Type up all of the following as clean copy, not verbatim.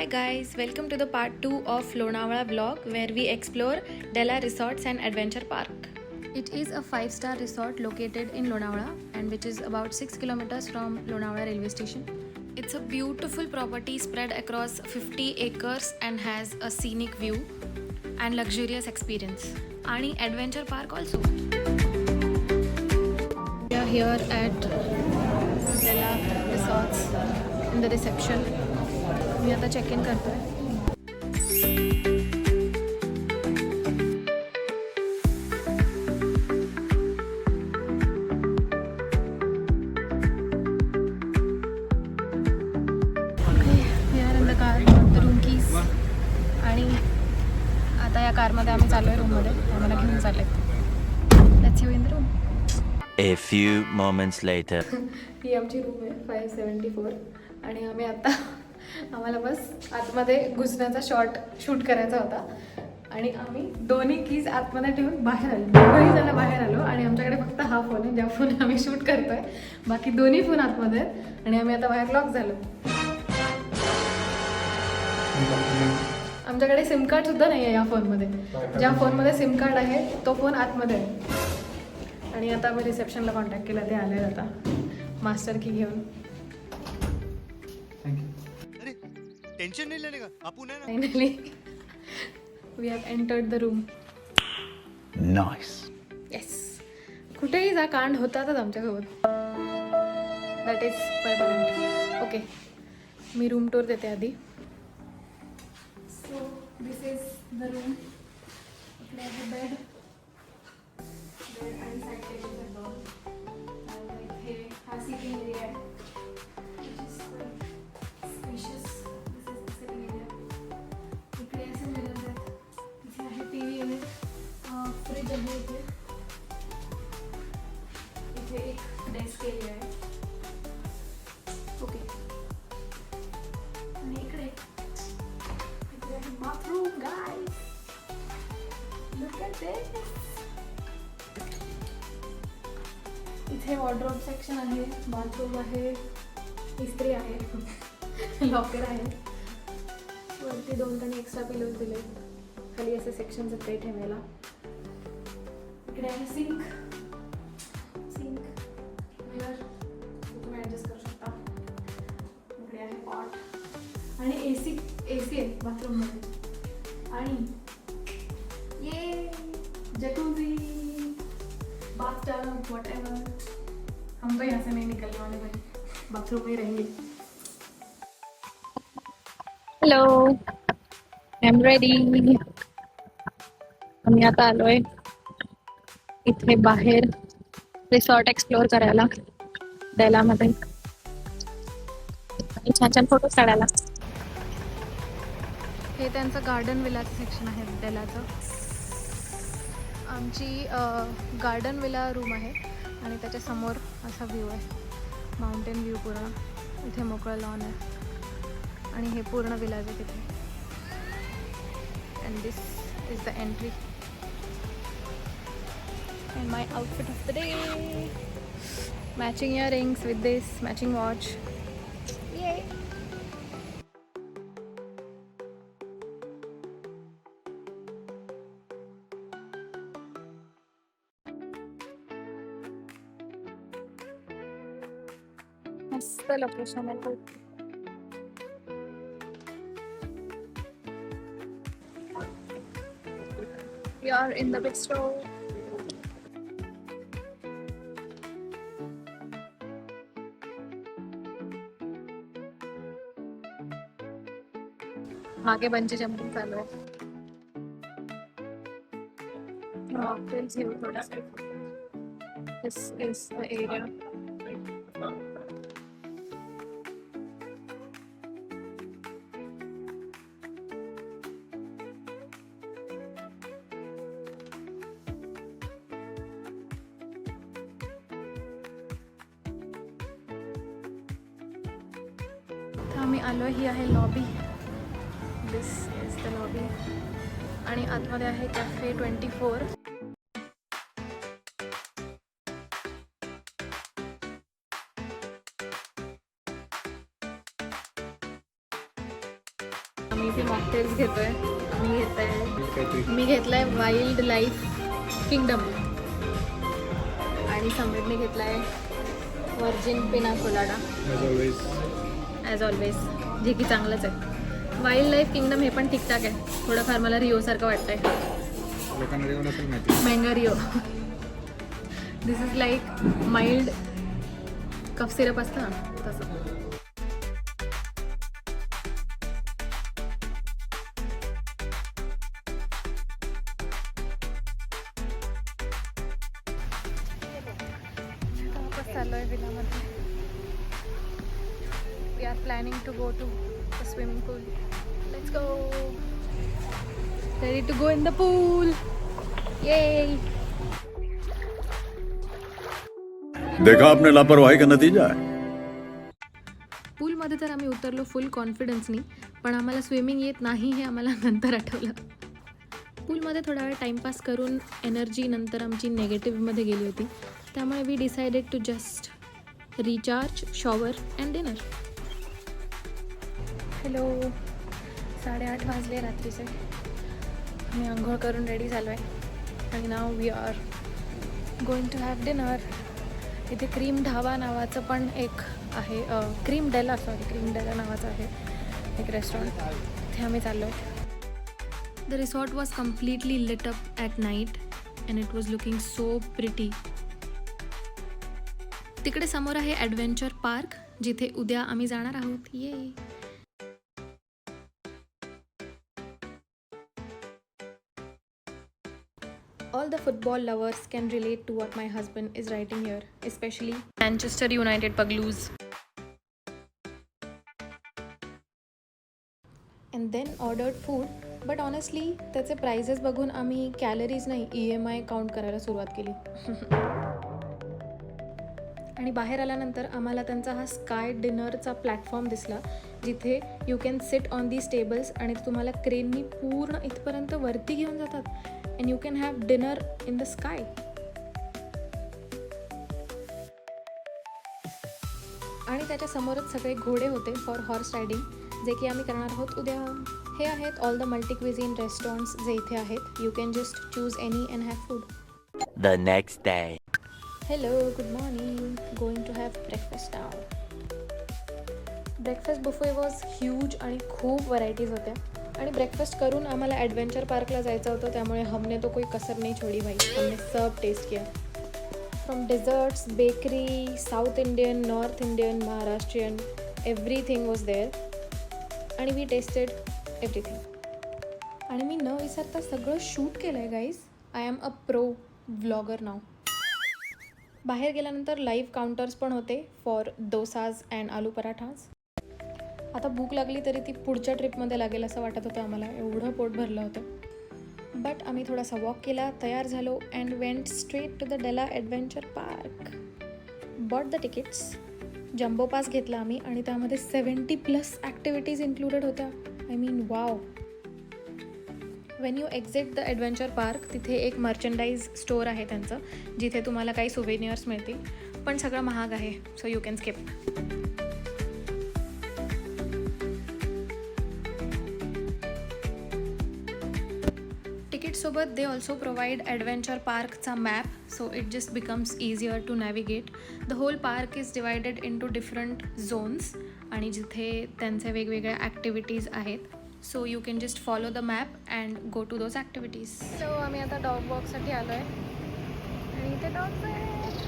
Hi guys, welcome to the part 2 of Lonavala vlog where we explore Della Resorts and Adventure Park. It is a 5-star resort located in Lonavala and which is about 6 kilometers from Lonavala railway station. It's a beautiful property spread across 50 acres and has a scenic view and luxurious experience. Ani adventure park also. We are here at Della Resorts in the reception. मी आता check in करतोय. Room keys आणि आता या कारमध्ये आम्ही चाललोय रूममध्ये आम्हाला घेऊन चालले. Let's you in the room. A few moments later. ही आमची रूम आहे 574 आणि आम्ही आता आम्हाला बस आतमध्ये घुसण्याचा शूट करायचा होता आणि आम्ही दोन्ही कीज आतमध्ये ठेवून बाहेर आलो. दोघंही जण बाहेर आलो आणि आमच्याकडे फक्त हा फोन आहे ज्या फोन आम्ही शूट करतोय. बाकी दोन्ही फोन आतमध्ये आहेत आणि आम्ही आता बाहेर लॉक झालो. आमच्याकडे सिम कार्ड सुद्धा नाही आहे या फोनमध्ये. ज्या फोनमध्ये सिम कार्ड आहे तो फोन आतमध्ये आहे आणि आता आम्ही रिसेप्शनला कॉन्टॅक्ट केला. ते आले आता मास्टर की घेऊन. टेंशन नहीं लेने का आपण है ना. Finally we have entered the room. Nice. Yes. कुठेही जा कांड होतातच आमच्यासोबत. That is permanent. ओके मी रूम टूर देते आधी. So this is the room. इकडे आहे बेड आणि साईड टेबल दोन. इथे हा सिटिंग एरिया आहे. स्पेशियस. इकडे असे मिरर्स आहेत. इथे आहे टी व्ही आहे. फ्रीज आहे इथे. इथे एक डेस्क एरिया आहे. ओके आणि इकडे आहे बाथरूम. गाइस लुक ॲट दिस. इथे वॉर्डरोब सेक्शन आहे. बाथरूम आहे. इस्त्री आहे. लॉकर आहे. वरती 2 एक्स्ट्रा पिलोज दिले. खाली असे सेक्शन्स आहेत काही ठेवायला. इकडे आहे सिंक. मिरर तुम्ही ॲडजस्ट करू शकता. इकडे आहे पॉट आणि एसी आहे बाथरूममध्ये. आणि ये जकूझी बाथटब व्हाटएवर. हम तो यहाँ से नहीं निकलने वाले भाई, बाथरूम में ही रहेंगे. Hello, I am ready. आम्ही आता आलोय इथे बाहेर रिसॉर्ट एक्सप्लोअर करायला डेलामध्ये आणि छान छान फोटोज काढायला. हे त्यांचं गार्डन विलाचं सेक्शन आहे डेलाचं. आमची गार्डन विला रूम आहे आणि त्याच्या समोर असा व्ह्यू आहे. माउंटेन व्ह्यू पूर्ण. इथे मोकळं लॉन आहे आणि हे पूर्ण विलाज आहे तिथे. And this is the entry and my outfit of the day. Matching earrings with this matching watch. ये मस्त लोकेशन आहे खूप. We are in the bistro. मागे बंजी जंपिंग चालू आहे. मॉकटेल्स घेऊ थोडासा. This is the area. आम्ही आलो. ही आहे lobby. This is the lobby आणि आतमध्ये आहे कॅफे 24. मी इथे मॉकटेल्स घेतोय. मी घेतलाय वाईल्ड लाईफ किंगडम आणि सम्राटने घेतलाय व्हर्जिन पिना कोलाडा ॲज ऑलवेज, जे की चांगलंच आहे. वाईल्ड लाईफ किंगडम हे पण ठीकठाक आहे. थोडंफार मला रिओसारखं वाटतंय. Mango Rio. This is like mild cough syrup असतं ना तसं. चालू आहे विलामध्ये. We are planning to go to the swimming pool. Let's go. Ready to go in the pool. ये देखा आपने लापरवाही का नतीजा है. पूलमध्ये तर आम्ही उतरलो फुल कॉन्फिडन्सनी, पण आम्हाला स्विमिंग येत नाही हे आम्हाला नंतर आठवलं. पूलमध्ये थोडा वेळ टाईमपास करून एनर्जी नंतर आमची नेगेटिव्हमध्ये गेली होती. त्यामुळे we decided to just recharge, shower and dinner. Hello, 8:30 वाजले रात्रीचे. मी आंघोळ करून रेडी झालो आहे आणि now we are going to have dinner. इथे क्रीम ढाबा नावाचं पण एक आहे, क्रीम डेला नावाचं आहे एक रेस्टॉरंट. तिथे आम्ही चाललो आहे. The resort was completely lit up at night and it was looking so pretty. तिकडे समोर आहे ॲडव्हेंचर पार्क, जिथे उद्या आम्ही जाणार आहोत. ये all the football lovers can relate to what my husband is writing here, especially Manchester United pagloos. And then ordered food, but honestly त्याचे प्राइजेस बघून आम्ही कॅलरीज नाही EMI काउंट करायला सुरुवात केली. आणि बाहेर आल्यानंतर आम्हाला त्यांचा हा स्काय डिनरचा प्लॅटफॉर्म दिसला, जिथे you can sit on these tables आणि तुम्हाला क्रेननी पूर्ण इथपर्यंत वरती घेऊन जातात. And you can have dinner in the sky. आणि त्याच्या समोरच सगळे घोडे होते फॉर हॉर्स रायडिंग, जे की आम्ही करणार आहोत उद्या. हे आहेत all the multi cuisine restaurants जे इथे आहेत. You can just choose any and have food. The next day. Hello, good morning. Going to have breakfast now. Breakfast buffet was huge आणि खूप व्हरायटीज होत्या. आणि ब्रेकफास्ट करून आम्हाला ॲडव्हेंचर पार्कला जायचं होतं, त्यामुळे हमने तो कोई कसर नहीं छोड़ी भाई. हमने सब टेस्ट किया. From desserts, bakery, south Indian, north Indian, Maharashtrian, everything was there आणि वी टेस्टेड एव्हरीथिंग. आणि मी न विसरता सगळं शूट केलं आहे guys. I am a pro vlogger now. बाहेर गेल्यानंतर लाईव्ह काउंटर्स पण होते फॉर डोसाज अँड आलू पराठाज. आता भूक लागली तरी ती पुढच्या ट्रिपमध्ये लागेल असं वाटत होतं आम्हाला, एवढं पोट भरलं होतं. बट आम्ही थोडासा वॉक केला, तयार झालो and went straight to the Della adventure park. Bought the tickets. Jumbo pass घेतला आम्ही आणि त्यामध्ये 70+ ॲक्टिव्हिटीज इन्क्लुडेड होत्या. I mean wow. When you exit the adventure park, तिथे एक मर्चंडाईज स्टोअर आहे त्यांचं, जिथे तुम्हाला काही सुवेनियर्स मिळतील, पण सगळं महाग आहे, सो यू कॅन स्किप. तिकीटसोबत दे ऑल्सो प्रोव्हाइड ॲडव्हेंचर पार्कचा map, so it just becomes easier to navigate. The whole park is divided into different zones आणि जिथे त्यांचे वेगवेगळ्या ॲक्टिव्हिटीज आहेत. So you can just follow the map and go to those activities. So आम्ही आता dog वॉकसाठी आलो आहे आणि इथे डॉग्स आहेत,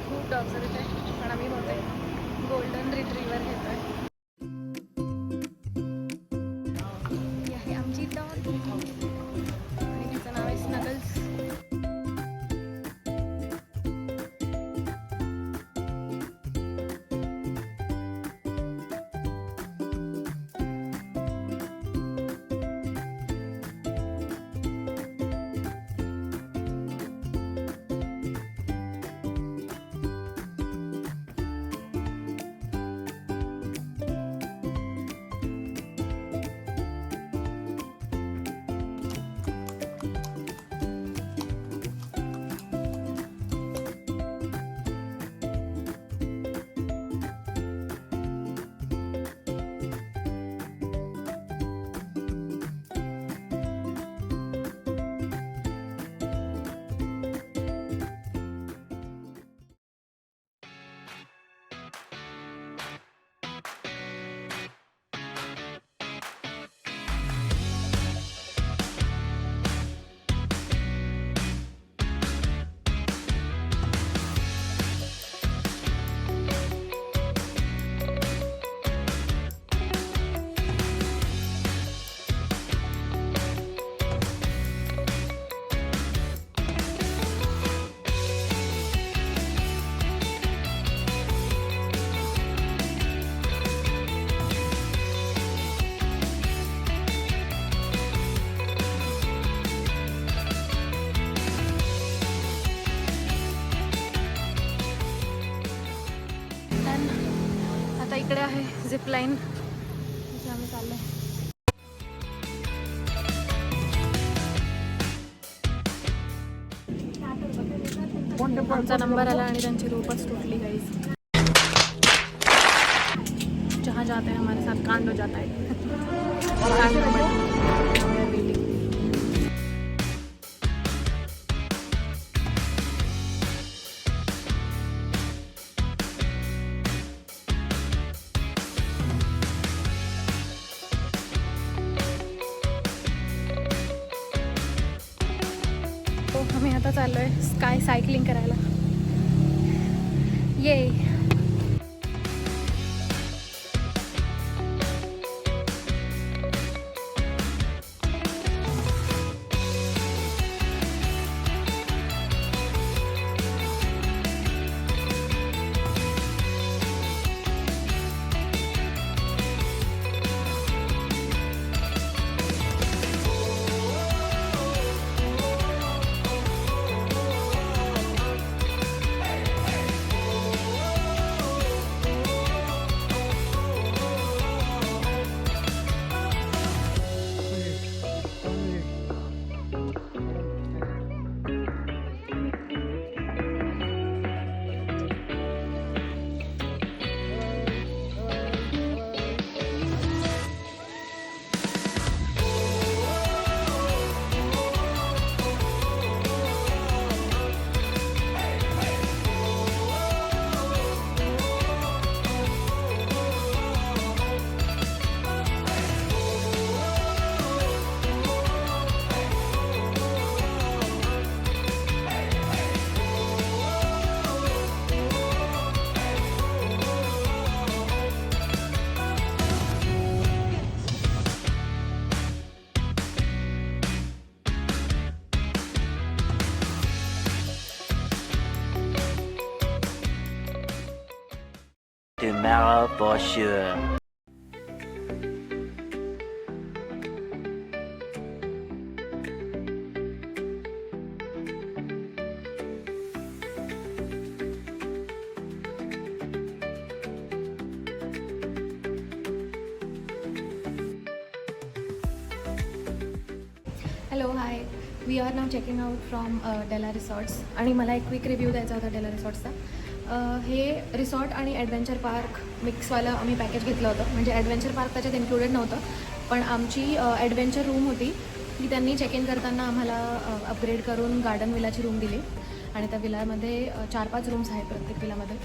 खूप डॉग्स आहेत इथे. पण आम्ही होते गोल्डन रिट्रीवर घेतो आहे. ही आहे आमची डॉग आणि तिचं नाव आहे स्नगल्स. इकडे आहे झिप लाईन, इथे आम्ही चाललो आहे. आमचा नंबर आला आणि त्यांची रोपच तुटली गाईज. जहाँ जाते हैं हमारे साथ कांड हो जाता है. तो आम्ही आता चाललोय स्काय सायकलिंग करायला. ये Tomorrow for sure. Hello hi, we are now checking out from Della resorts. आणि मला एक क्विक रिव्ह्यू द्यायचा होता डेला रिसॉर्ट्सचा. हे रिसॉर्ट आणि ॲडव्हेंचर पार्क मिक्सवालं आम्ही पॅकेज घेतलं होतं. म्हणजे ॲडव्हेंचर पार्क त्याच्यात इन्क्लुडेड नव्हतं, पण आमची ॲडव्हेंचर रूम होती ती त्यांनी चेक इन करताना आम्हाला अपग्रेड करून गार्डन विलाची रूम दिली. आणि त्या विलामध्ये 4-5 रूम्स आहेत प्रत्येक विलामध्ये.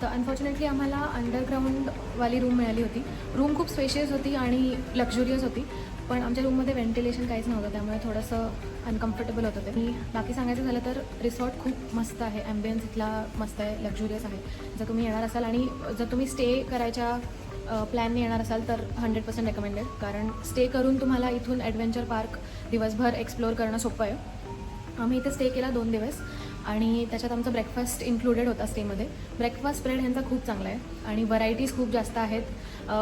तर अनफॉर्च्युनेटली आम्हाला अंडरग्राऊंडवाली रूम मिळाली होती. रूम खूप स्पेशियस होती आणि लक्झुरियस होती, पण आमच्या रूममध्ये व्हेंटिलेशन काहीच नव्हतं, त्यामुळे थोडंसं अनकम्फर्टेबल होतं ते. मी बाकी सांगायचं झालं तर रिसॉर्ट खूप मस्त आहे. ॲम्बियन्स इथला मस्त आहे, लक्झुरियस आहे. जर तुम्ही येणार असाल आणि जर तुम्ही स्टे करायच्या प्लॅनने येणार असाल तर 100% रेकमेंडेड. कारण स्टे करून तुम्हाला इथून ॲडव्हेंचर पार्क दिवसभर एक्सप्लोअर करणं सोपं आहे. आम्ही इथे स्टे केला 2 दिवस आणि त्याच्यात आमचा ब्रेकफास्ट इन्क्लुडेड होता स्टेमध्ये. ब्रेकफास्ट स्प्रेड ह्यांचा खूप चांगला आहे आणि व्हरायटीज खूप जास्त आहेत.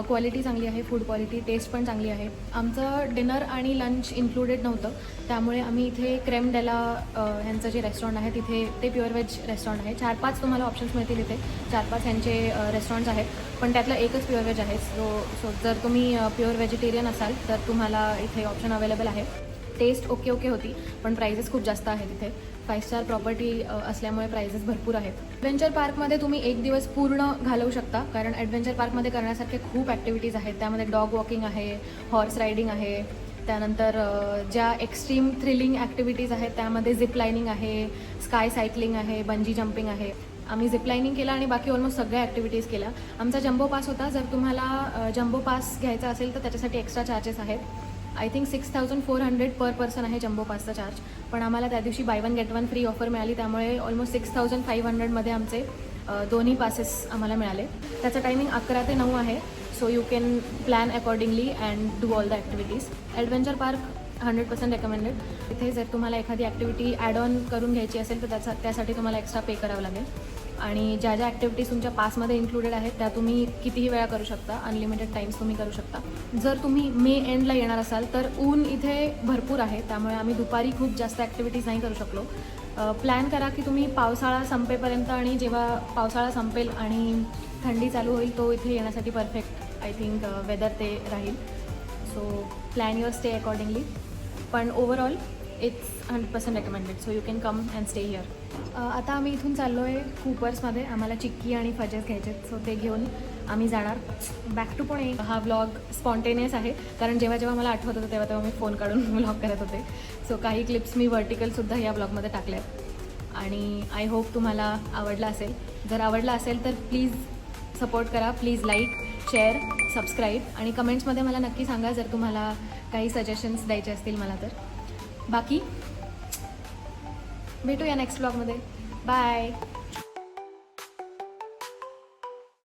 क्वालिटी चांगली आहे, फूड क्वालिटी, टेस्ट पण चांगली आहे. आमचं डिनर आणि लंच इन्क्लुडेड नव्हतं, त्यामुळे आम्ही इथे क्रेम डेला ह्यांचं जे रेस्टॉरंट आहे तिथे ते प्युअर व्हेज रेस्टॉरंट आहे. 4-5 तुम्हाला ऑप्शन्स मिळतील इथे. 4-5 ह्यांचे रेस्टॉरंट्स आहेत, पण त्यातलं एकच प्युअर व्हेज आहे. सो जर तुम्ही प्युअर व्हेजिटेरियन असाल तर तुम्हाला इथे ऑप्शन अवेलेबल आहे. टेस्ट ओके होती, पण प्राइजेस खूप जास्त आहेत इथे. 5 स्टार प्रॉपर्टी असल्यामुळे प्राइजेस भरपूर आहेत. ॲडव्हेंचर पार्कमध्ये तुम्ही एक दिवस पूर्ण घालवू शकता, कारण ॲडव्हेंचर पार्कमध्ये करण्यासारखे खूप ॲक्टिव्हिटीज आहेत. त्यामध्ये डॉग वॉकिंग आहे, हॉर्स रायडिंग आहे, त्यानंतर ज्या एक्स्ट्रीम थ्रिलिंग ॲक्टिव्हिटीज आहेत त्यामध्ये झिप लायनिंग आहे, स्काय सायकलिंग आहे, बंजी जम्पिंग आहे. आम्ही झिप लायनिंग केला आणि बाकी ऑलमोस्ट सगळ्या ॲक्टिव्हिटीज केल्या. आमचा जम्बो पास होता. जर तुम्हाला जम्बो पास घ्यायचा असेल तर त्याच्यासाठी एक्स्ट्रा चार्जेस आहेत. आय थिंक 6400 पर पर्सन आहे जम्बो पासचा चार्ज. पण आम्हाला त्या दिवशी बाय 1 गेट 1 फ्री ऑफर मिळाली, त्यामुळे ऑलमोस्ट 6500मध्ये आमचे दोन्ही पासेस आम्हाला मिळाले. त्याचं टायमिंग 11 ते 9 आहे. So you can plan accordingly and do all the activities. Adventure park 100% recommended. इथे जर तुम्हाला एखादी ॲक्टिव्हिटी ॲड ऑन करून घ्यायची असेल तर त्यासाठी तुम्हाला एक्स्ट्रा पे करावं लागेल. आणि ज्या ज्या ॲक्टिव्हिटीज तुमच्या पासमध्ये इन्क्लुडेड आहेत त्या तुम्ही कितीही वेळा करू शकता. अनलिमिटेड टाईम्स तुम्ही करू शकता. जर तुम्ही मे एंडला येणार असाल तर ऊन इथे भरपूर आहे, त्यामुळे आम्ही दुपारी खूप जास्त ॲक्टिव्हिटीज नाही करू शकलो. प्लॅन करा की तुम्ही पावसाळा संपेपर्यंत, आणि जेव्हा पावसाळा संपेल आणि थंडी चालू होईल तो इथे येण्यासाठी परफेक्ट आय थिंक वेदर ते राहील. So plan your stay accordingly. पण overall it's 100% recommended. So you can come and stay here. आता आम्ही इथून चाललो आहे कूपर्समध्ये. आम्हाला चिक्की आणि फजेस घ्यायचे आहेत. सो ते घेऊन आम्ही जाणार बॅक टू पुणे. हा व्लॉग स्पॉन्टेनियस आहे कारण जेव्हा जेव्हा मला आठवत होतं तेव्हा तेव्हा मी फोन काढून व्लॉग करत होते. सो काही क्लिप्स मी व्हर्टिकलसुद्धा या व्लॉगमध्ये टाकल्या आहेत आणि आय होप तुम्हाला आवडला असेल. जर आवडला असेल तर प्लीज सपोर्ट करा. प्लीज लाईक, शेअर, सबस्क्राईब आणि कमेंट्समध्ये मला नक्की सांगा जर तुम्हाला काही सजेशन्स द्यायचे असतील मला तर. बाकी भेटूया नेक्स्ट व्लॉगमध्ये. बाय.